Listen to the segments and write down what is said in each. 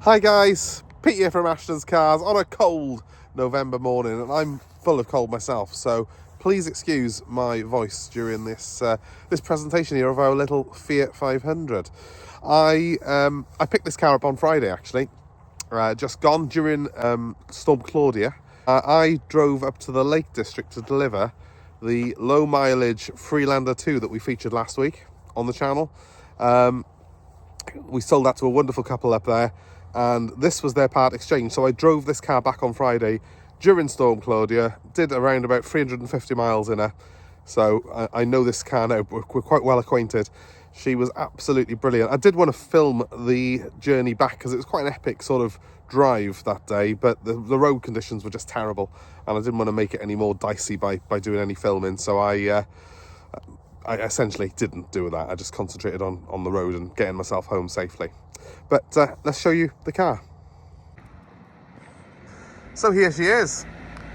Hi guys, Pete here from Ashton's Cars on a cold November morning, and I'm full of cold myself, so please excuse my voice during this this presentation here of our little Fiat 500. I picked this car up on Friday actually, just gone during Storm Claudia. I drove up to the Lake District to deliver the low mileage Freelander 2 that we featured last week on the channel. We sold that to a wonderful couple up there, and this was their part exchange. So I drove this car back on Friday during Storm Claudia, did around about 350 miles in her. So I know this car now, we're quite well acquainted. She was absolutely brilliant. I did want to film the journey back because it was quite an epic sort of drive that day, but the road conditions were just terrible, and I didn't want to make it any more dicey by doing any filming. So I essentially didn't do that. I just concentrated on the road and getting myself home safely. But let's show you the car. So here she is,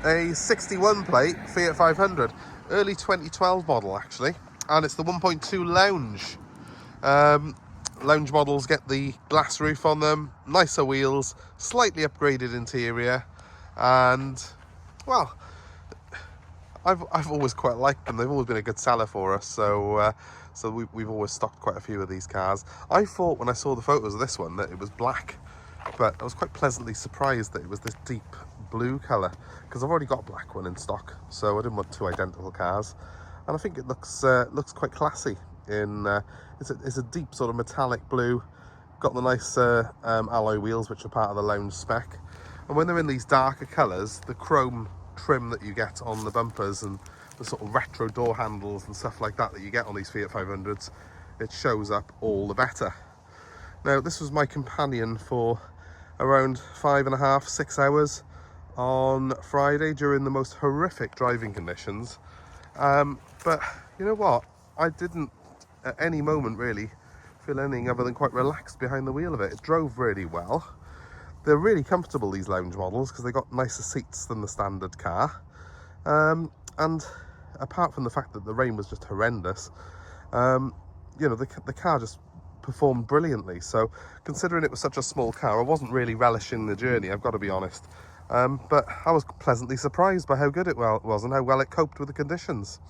a 61 plate Fiat 500, early 2012 model actually, and it's the 1.2 Lounge. Lounge models get the glass roof on them, nicer wheels, slightly upgraded interior, and well, I've always quite liked them. They've always been a good seller for us, so we've always stocked quite a few of these cars. I thought when I saw the photos of this one that it was black, but I was quite pleasantly surprised that it was this deep blue colour, because I've already got a black one in stock, so I didn't want two identical cars. And I think it looks quite classy. It's a deep sort of metallic blue, got the nice alloy wheels which are part of the Lounge spec, and when they're in these darker colours, the chrome trim that you get on the bumpers and the sort of retro door handles and stuff like that you get on these Fiat 500s, it shows up all the better. Now this was my companion for around 5.5 to 6 hours on Friday during the most horrific driving conditions, but you know what, I didn't at any moment really feel anything other than quite relaxed behind the wheel of it. It drove really well. They're really comfortable, these Lounge models, because they got nicer seats than the standard car. And apart from the fact that the rain was just horrendous, you know, the car just performed brilliantly. So considering it was such a small car, I wasn't really relishing the journey, I've got to be honest. But I was pleasantly surprised by how good it was and how well it coped with the conditions.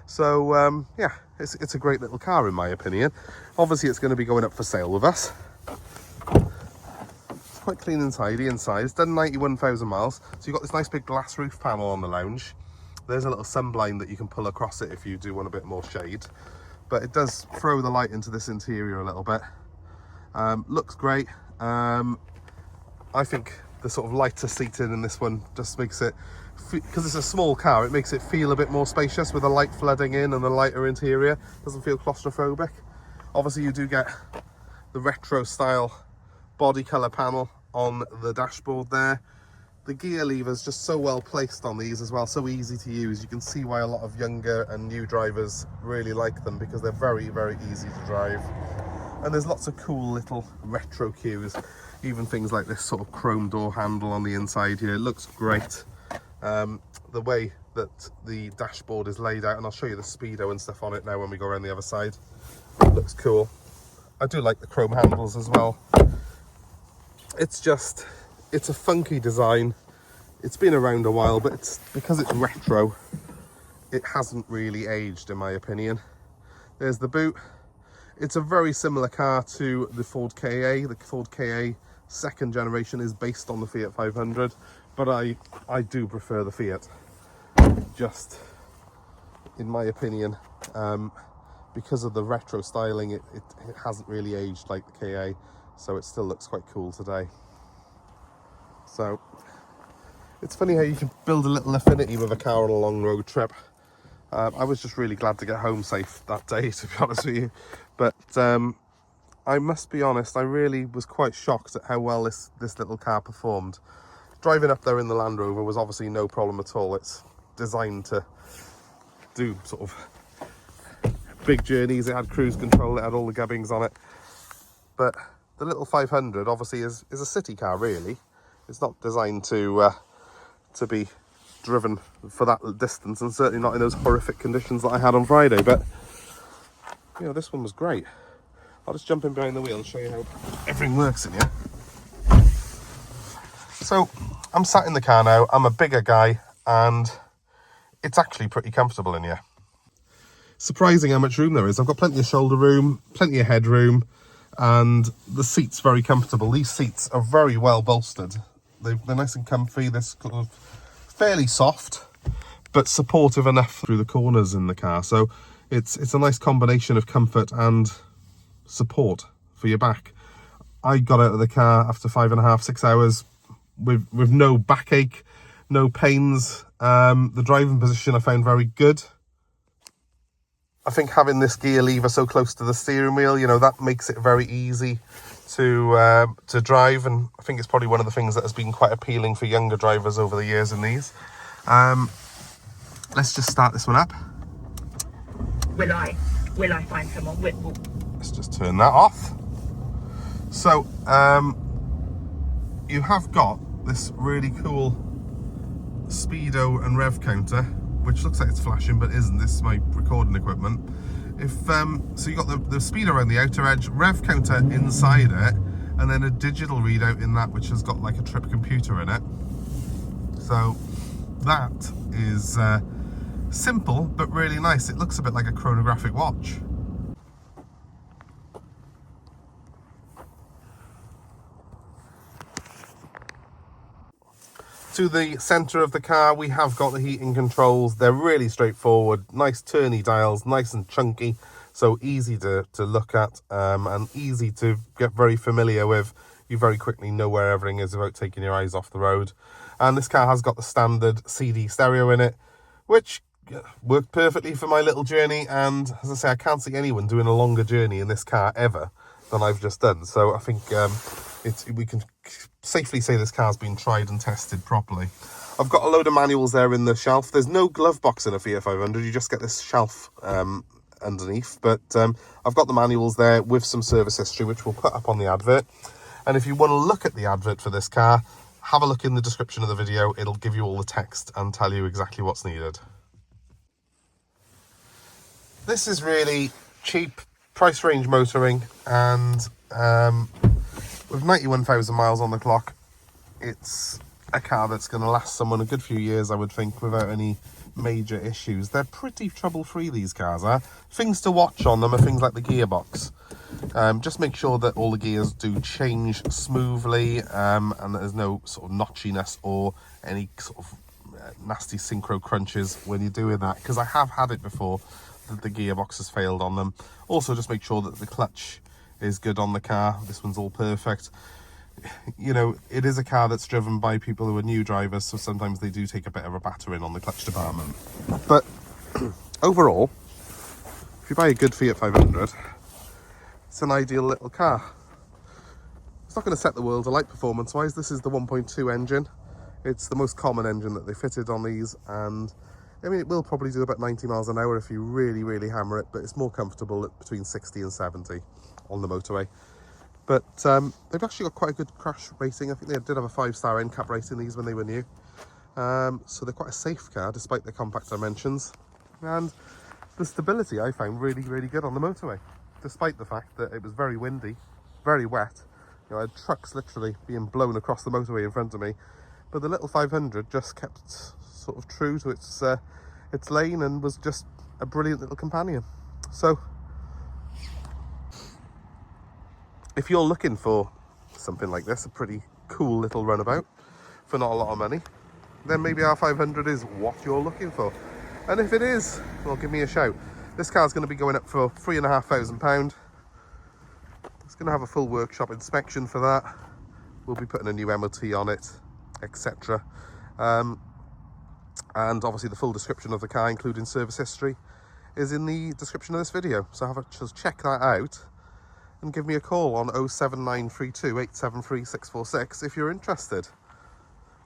So yeah, it's a great little car in my opinion. Obviously it's going to be going up for sale with us. Quite clean and tidy inside. It's done 91,000 miles. So you've got this nice big glass roof panel on the Lounge. There's a little sunblind that you can pull across it if you do want a bit more shade. But it does throw the light into this interior a little bit. Looks great. I think the sort of lighter seating in this one just makes it, because it's a small car, it makes it feel a bit more spacious with the light flooding in and the lighter interior. Doesn't feel claustrophobic. Obviously you do get the retro style body colour panel on the dashboard there. The gear levers just so well placed on these as well, so easy to use. You can see why a lot of younger and new drivers really like them, because they're very, very easy to drive. And there's lots of cool little retro cues, even things like this sort of chrome door handle on the inside here. It looks great. The way that the dashboard is laid out, and I'll show you the speedo and stuff on it now when we go around the other side. It looks cool. I do like the chrome handles as well. It's a funky design. It's been around a while, but because it's retro, it hasn't really aged in my opinion. There's the boot. It's a very similar car to the Ford Ka. The Ford Ka second generation is based on the Fiat 500, but I do prefer the Fiat, just in my opinion, because of the retro styling. It hasn't really aged like the Ka, so it still looks quite cool today. So it's funny how you can build a little affinity with a car on a long road trip. I was just really glad to get home safe that day, to be honest with you. But I must be honest, I really was quite shocked at how well this little car performed. Driving up there in the Land Rover was obviously no problem at all. It's designed to do sort of big journeys. It had cruise control, it had all the gubbings on it. But the little 500 obviously is a city car really. It's not designed to be driven for that distance, and certainly not in those horrific conditions that I had on Friday. But you know, this one was great. I'll just jump in behind the wheel and show you how everything works in here. So I'm sat in the car now. I'm a bigger guy and it's actually pretty comfortable in here. Surprising how much room there is. I've got plenty of shoulder room, plenty of headroom, and the seat's very comfortable. These seats are very well bolstered. They're nice and comfy. They're kind of fairly soft, but supportive enough through the corners in the car. So it's a nice combination of comfort and support for your back. I got out of the car after 5.5, 6 hours with no backache, no pains. The driving position I found very good. I think having this gear lever so close to the steering wheel, you know, that makes it very easy to drive, and I think it's probably one of the things that has been quite appealing for younger drivers over the years in these. Let's just start this one up. Will I find someone? Let's just turn that off. So you have got this really cool speedo and rev counter, which looks like it's flashing but isn't. This is my recording equipment. So you got the speedo around the outer edge, rev counter inside it, and then a digital readout in that which has got like a trip computer in it. So that is simple but really nice. It looks a bit like a chronographic watch. To the centre of the car, we have got the heating controls. They're really straightforward, nice turny dials, nice and chunky, so easy to look at and easy to get very familiar with. You very quickly know where everything is without taking your eyes off the road. And this car has got the standard CD stereo in it, which worked perfectly for my little journey. And as I say, I can't see anyone doing a longer journey in this car ever than I've just done. So I think we can safely say this car's been tried and tested properly. I've got a load of manuals there in the shelf. There's no glove box in a Fiat 500. You just get this shelf underneath. But I've got the manuals there with some service history, which we'll put up on the advert. And if you want to look at the advert for this car, have a look in the description of the video. It'll give you all the text and tell you exactly what's needed. This is really cheap price range motoring, and with 91,000 miles on the clock, it's a car that's going to last someone a good few years, I would think, without any major issues. They're pretty trouble-free, these cars are. Things to watch on them are things like the gearbox. Just make sure that all the gears do change smoothly, and that there's no sort of notchiness or any sort of nasty synchro crunches when you're doing that, because I have had it before that the gearbox has failed on them. Also, just make sure that the clutch is good on the car. This one's all perfect. You know, it is a car that's driven by people who are new drivers, so sometimes they do take a bit of a battering on the clutch department. But overall, if you buy a good Fiat 500, it's an ideal little car. It's not going to set the world alight performance-wise. This is the 1.2 engine. It's the most common engine that they fitted on these, and I mean, it will probably do about 90 miles an hour if you really, really hammer it, but it's more comfortable at between 60 and 70 on the motorway. But they've actually got quite a good crash rating. I think they did have a 5-star NCAP rating these when they were new. So they're quite a safe car despite their compact dimensions. And the stability I found really, really good on the motorway, despite the fact that it was very windy, very wet. You know, I had trucks literally being blown across the motorway in front of me. But the little 500 just kept sort of true to its lane and was just a brilliant little companion. So if you're looking for something like this, a pretty cool little runabout for not a lot of money, then maybe our 500 is what you're looking for. And if it is, well, give me a shout. This car's going to be going up for £3,500. It's going to have a full workshop inspection for that. We'll be putting a new MOT on it, etc. And obviously the full description of the car, including service history, is in the description of this video. So just check that out and give me a call on 07932 873 646 if you're interested.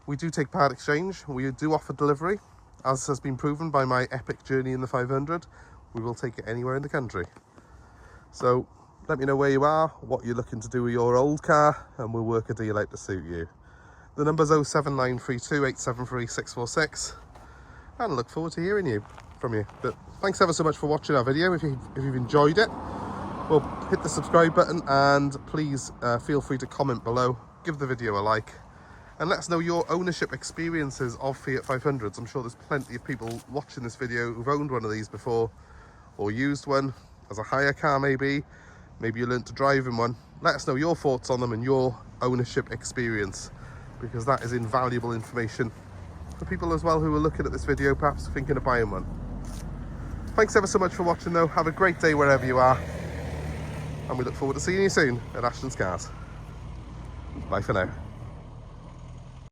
We do take part exchange. We do offer delivery, as has been proven by my epic journey in the 500. We will take it anywhere in the country. So let me know where you are, what you're looking to do with your old car, and we'll work a deal out to suit you. The number's 07932 873 646, and I look forward to hearing from you. But thanks ever so much for watching our video. If you've enjoyed it, well, hit the subscribe button, and please feel free to comment below, give the video a like, And let us know your ownership experiences of Fiat 500s. I'm sure there's plenty of people watching this video who've owned one of these before, or used one as a hire car maybe. Maybe you learned to drive in one. Let us know your thoughts on them and your ownership experience, because that is invaluable information for people as well who are looking at this video, perhaps thinking of buying one. Thanks ever so much for watching though. Have a great day wherever you are. And we look forward to seeing you soon at Ashton's Cars. Bye for now.